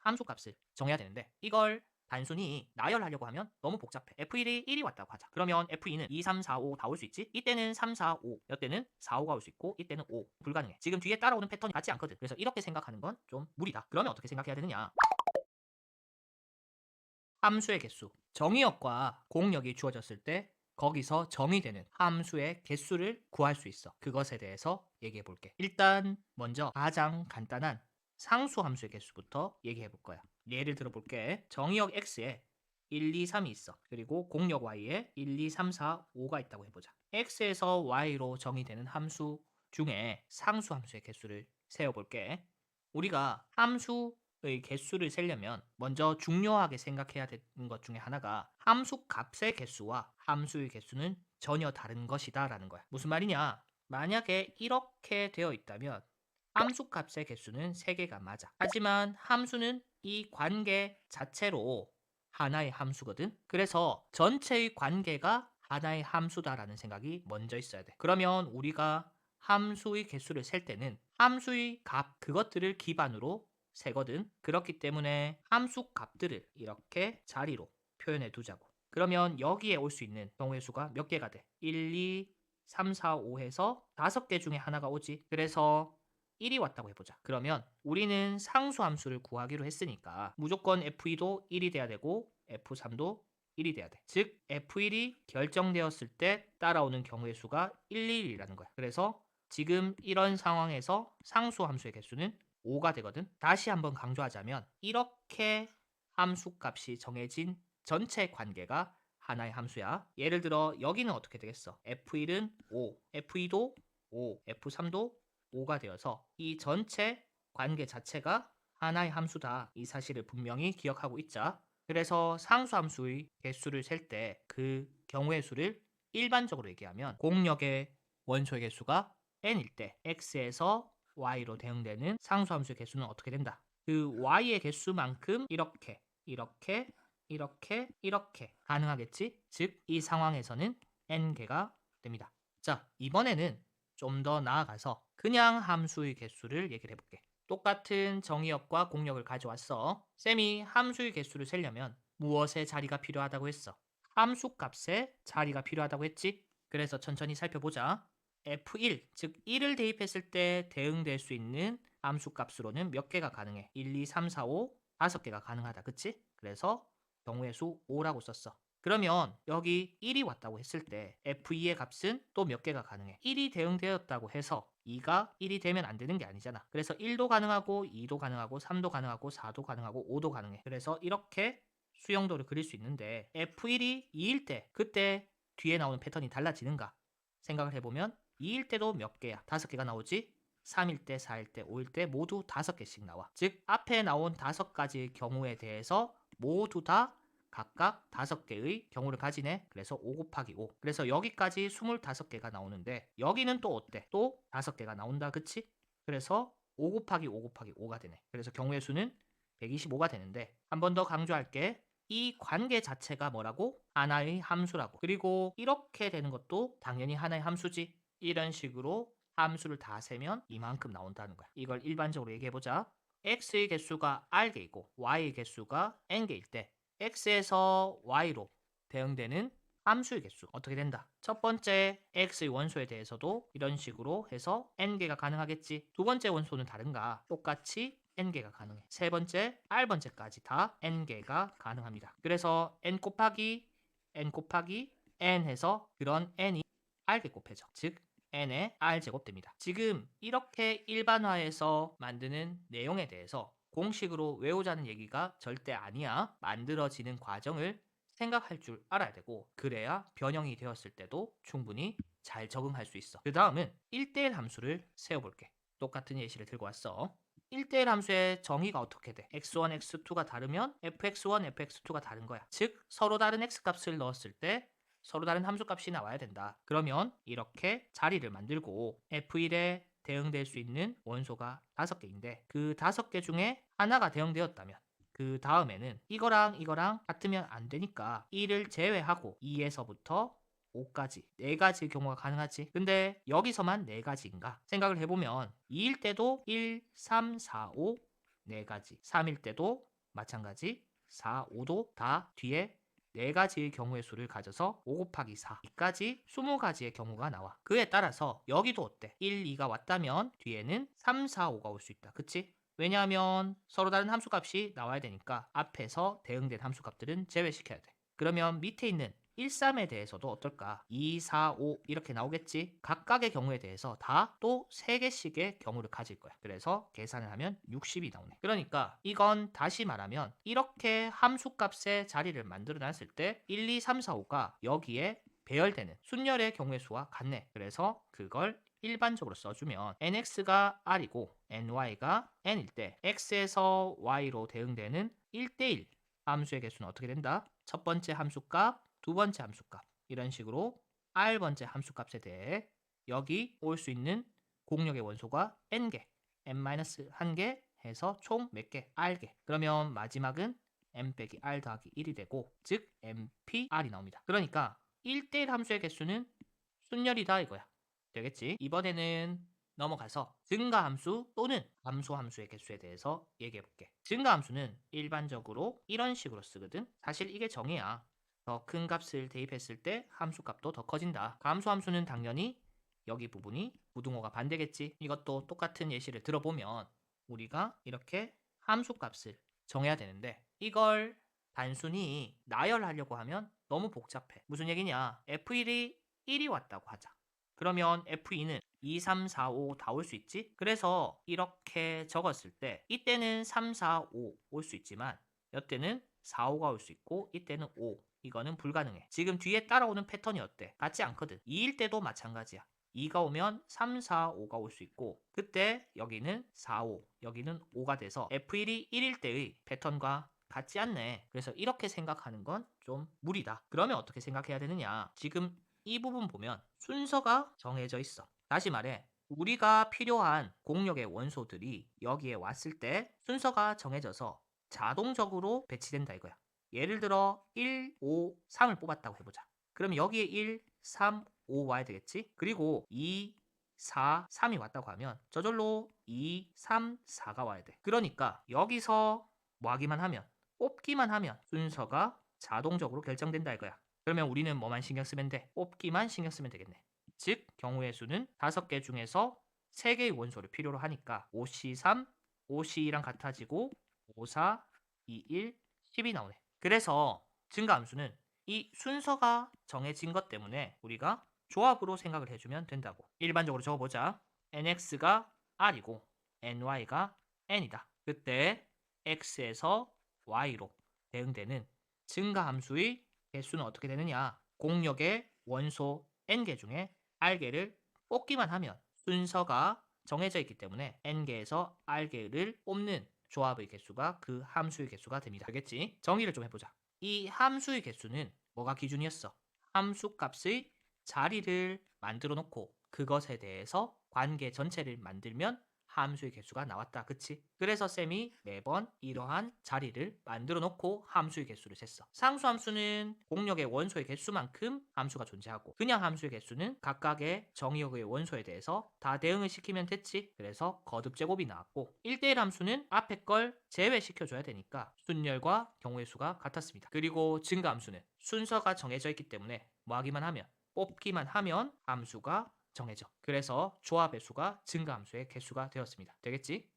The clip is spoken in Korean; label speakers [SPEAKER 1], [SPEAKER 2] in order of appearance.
[SPEAKER 1] 함수값을 정해야 되는데 이걸 단순히 나열하려고 하면 너무 복잡해. F1이 1이 왔다고 하자. 그러면 F2는 2, 3, 4, 5 다 올 수 있지? 이때는 3, 4, 5, 이때는 4, 5가 올 수 있고 이때는 5. 불가능해. 지금 뒤에 따라오는 패턴이 같지 않거든. 그래서 이렇게 생각하는 건 좀 무리다. 그러면 어떻게 생각해야 되느냐? 함수의 개수. 정의역과 공역이 주어졌을 때 거기서 정의되는 함수의 개수를 구할 수 있어. 그것에 대해서 얘기해 볼게. 일단 먼저 가장 간단한 상수 함수의 개수부터 얘기해 볼 거야. 예를 들어 볼게. 정의역 x에 1, 2, 3이 있어. 그리고 공역 y에 1, 2, 3, 4, 5가 있다고 해보자. x에서 y로 정의되는 함수 중에 상수 함수의 개수를 세어볼게. 우리가 함수의 개수를 세려면 먼저 중요하게 생각해야 되는 것 중에 하나가 함수 값의 개수와 함수의 개수는 전혀 다른 것이다 라는 거야. 무슨 말이냐? 만약에 이렇게 되어 있다면 함수 값의 개수는 3개가 맞아. 하지만 함수는 이 관계 자체로 하나의 함수거든. 그래서 전체의 관계가 하나의 함수다라는 생각이 먼저 있어야 돼. 그러면 우리가 함수의 개수를 셀 때는 함수의 값 그것들을 기반으로 세거든. 그렇기 때문에 함수 값들을 이렇게 자리로 표현해 두자고. 그러면 여기에 올 수 있는 경우의 수가 몇 개가 돼? 1, 2, 3, 4, 5 해서 5개 중에 하나가 오지. 그래서 1이 왔다고 해보자. 그러면 우리는 상수 함수를 구하기로 했으니까 무조건 F2도 1이 돼야 되고 F3도 1이 돼야 돼. 즉 F1이 결정되었을 때 따라오는 경우의 수가 1, 1이라는 거야. 그래서 지금 이런 상황에서 상수 함수의 개수는 5가 되거든. 다시 한번 강조하자면 이렇게 함수 값이 정해진 전체 관계가 하나의 함수야. 예를 들어 여기는 어떻게 되겠어? F1은 5, F2도 5, F3도 5가 되어서 이 전체 관계 자체가 하나의 함수다. 이 사실을 분명히 기억하고 있자. 그래서 상수함수의 개수를 셀 때 그 경우의 수를 일반적으로 얘기하면 공역의 원소의 개수가 n일 때 x에서 y로 대응되는 상수함수의 개수는 어떻게 된다? 그 y의 개수만큼 이렇게 가능하겠지? 즉 이 상황에서는 n개가 됩니다. 자, 이번에는 좀 더 나아가서 그냥 함수의 개수를 얘기를 해볼게. 똑같은 정의역과 공역을 가져왔어. 쌤이 함수의 개수를 세려면 무엇의 자리가 필요하다고 했어? 함수 값의 자리가 필요하다고 했지? 그래서 천천히 살펴보자. F1, 즉 1을 대입했을 때 대응될 수 있는 함수 값으로는 몇 개가 가능해? 1, 2, 3, 4, 5, 5개가 가능하다. 그치? 그래서 경우의 수 5라고 썼어. 그러면 여기 1이 왔다고 했을 때 F2의 값은 또 몇 개가 가능해? 1이 대응되었다고 해서 2가 1이 되면 안 되는 게 아니잖아. 그래서 1도 가능하고 2도 가능하고 3도 가능하고 4도 가능하고 5도 가능해. 그래서 이렇게 수용도를 그릴 수 있는데 F1이 2일 때 그때 뒤에 나오는 패턴이 달라지는가 생각을 해보면 2일 때도 몇 개야? 5개가 나오지? 3일 때, 4일 때, 5일 때 모두 5개씩 나와. 즉 앞에 나온 5가지의 경우에 대해서 모두 다 각각 5개의 경우를 가지네. 그래서 5 곱하기 5. 그래서 여기까지 25개가 나오는데 여기는 또 어때? 또 5개가 나온다. 그치? 그래서 5 곱하기 5 곱하기 5가 되네. 그래서 경우의 수는 125가 되는데 한 번 더 강조할게. 이 관계 자체가 뭐라고? 하나의 함수라고. 그리고 이렇게 되는 것도 당연히 하나의 함수지. 이런 식으로 함수를 다 세면 이만큼 나온다는 거야. 이걸 일반적으로 얘기해보자. x의 개수가 r개이고 y의 개수가 n개일 때 x에서 y로 대응되는 함수의 개수 어떻게 된다? 첫 번째 x의 원소에 대해서도 이런 식으로 해서 n개가 가능하겠지. 두 번째 원소는 다른가? 똑같이 n개가 가능해. 세 번째, r번째까지 다 n개가 가능합니다. 그래서 n 곱하기 n 해서 그런 n이 r개 곱해져. 즉 n의 r제곱됩니다. 지금 이렇게 일반화해서 만드는 내용에 대해서 공식으로 외우자는 얘기가 절대 아니야. 만들어지는 과정을 생각할 줄 알아야 되고 그래야 변형이 되었을 때도 충분히 잘 적응할 수 있어. 그 다음은 1대1 함수를 세워볼게. 똑같은 예시를 들고 왔어. 1대1 함수의 정의가 어떻게 돼? x1, x2가 다르면 fx1, fx2가 다른 거야. 즉 서로 다른 x값을 넣었을 때 서로 다른 함수값이 나와야 된다. 그러면 이렇게 자리를 만들고 f1에 대응될 수 있는 원소가 5개인데 그 5개 중에 하나가 대응되었다면 그 다음에는 이거랑 같으면 안 되니까 1을 제외하고 2에서부터 5까지 4가지 경우가 가능하지. 근데 여기서만 4가지인가 생각을 해보면 2일 때도 1, 3, 4, 5 4가지 3일 때도 마찬가지 4, 5도 다 뒤에 4가지의 경우의 수를 가져서 5 곱하기 4 이까지 20가지의 경우가 나와. 그에 따라서 여기도 어때? 1, 2가 왔다면 뒤에는 3, 4, 5가 올 수 있다. 그치? 왜냐하면 서로 다른 함수값이 나와야 되니까 앞에서 대응된 함수값들은 제외시켜야 돼. 그러면 밑에 있는 1, 3에 대해서도 어떨까? 2, 4, 5 이렇게 나오겠지? 각각의 경우에 대해서 다 또 3개씩의 경우를 가질 거야. 그래서 계산을 하면 60이 나오네. 그러니까 이건 다시 말하면 이렇게 함수값의 자리를 만들어 놨을 때 1, 2, 3, 4, 5가 여기에 배열되는 순열의 경우의 수와 같네. 그래서 그걸 일반적으로 써주면 nx가 r이고 ny가 n일 때 x에서 y로 대응되는 1대1 함수의 개수는 어떻게 된다? 첫 번째 함수값, 두 번째 함수값 이런 식으로 r번째 함수값에 대해 여기 올 수 있는 공역의 원소가 n개, n-1개 해서 총 몇 개? r개. 그러면 마지막은 m 빼기 r 더하기 1이 되고 즉 mpr이 나옵니다. 그러니까 1대1 함수의 개수는 순열이다 이거야. 되겠지? 이번에는 넘어가서 증가함수 또는 감소함수의 개수에 대해서 얘기해 볼게. 증가함수는 일반적으로 이런 식으로 쓰거든. 사실 이게 정의야. 더 큰 값을 대입했을 때 함수값도 더 커진다. 감소함수는 당연히 여기 부분이 부등호가 반대겠지. 이것도 똑같은 예시를 들어보면 우리가 이렇게 함수값을 정해야 되는데 이걸 단순히 나열하려고 하면 너무 복잡해. 무슨 얘기냐? f1이 1이 왔다고 하자. 그러면 f2는 2, 3, 4, 5 다 올 수 있지? 그래서 이렇게 적었을 때 이때는 3, 4, 5 올 수 있지만 이때는 4, 5가 올 수 있고 이때는 5 이거는 불가능해. 지금 뒤에 따라오는 패턴이 어때? 같지 않거든. 2일 때도 마찬가지야. 2가 오면 3, 4, 5가 올 수 있고 그때 여기는 4, 5 여기는 5가 돼서 f1이 1일 때의 패턴과 같지 않네. 그래서 이렇게 생각하는 건 좀 무리다. 그러면 어떻게 생각해야 되느냐? 지금 이 부분 보면 순서가 정해져 있어. 다시 말해 우리가 필요한 공역의 원소들이 여기에 왔을 때 순서가 정해져서 자동적으로 배치된다 이거야. 예를 들어 1, 5, 3을 뽑았다고 해보자. 그럼 여기에 1, 3, 5 와야 되겠지? 그리고 2, 4, 3이 왔다고 하면 저절로 2, 3, 4가 와야 돼. 그러니까 여기서 뭐 하기만 하면 뽑기만 하면 순서가 자동적으로 결정된다 이거야. 그러면 우리는 뭐만 신경 쓰면 돼? 뽑기만 신경 쓰면 되겠네. 즉 경우의 수는 5개 중에서 3개의 원소를 필요로 하니까 5C3, 5C2랑 같아지고 5, 4, 2, 1, 10이 나오네. 그래서 증가함수는 이 순서가 정해진 것 때문에 우리가 조합으로 생각을 해주면 된다고. 일반적으로 적어보자. nx가 r이고 ny가 n이다. 그때 x에서 y로 대응되는 증가함수의 개수는 어떻게 되느냐? 공역의 원소 n개 중에 r개를 뽑기만 하면 순서가 정해져 있기 때문에 n개에서 r개를 뽑는 조합의 개수가 그 함수의 개수가 됩니다. 알겠지? 정의를 좀 해보자. 이 함수의 개수는 뭐가 기준이었어? 함수 값의 자리를 만들어 놓고 그것에 대해서 관계 전체를 만들면 함수의 개수가 나왔다. 그치? 그래서 쌤이 매번 이러한 자리를 만들어 놓고 함수의 개수를 셌어. 상수 함수는 공역의 원소의 개수만큼 함수가 존재하고 그냥 함수의 개수는 각각의 정의역의 원소에 대해서 다 대응을 시키면 됐지. 그래서 거듭 제곱이 나왔고 1대1 함수는 앞에 걸 제외시켜줘야 되니까 순열과 경우의 수가 같았습니다. 그리고 증가 함수는 순서가 정해져 있기 때문에 뭐 하기만 하면 뽑기만 하면 함수가 정해져. 그래서 조합의 수가 증가함수의 개수가 되었습니다. 되겠지?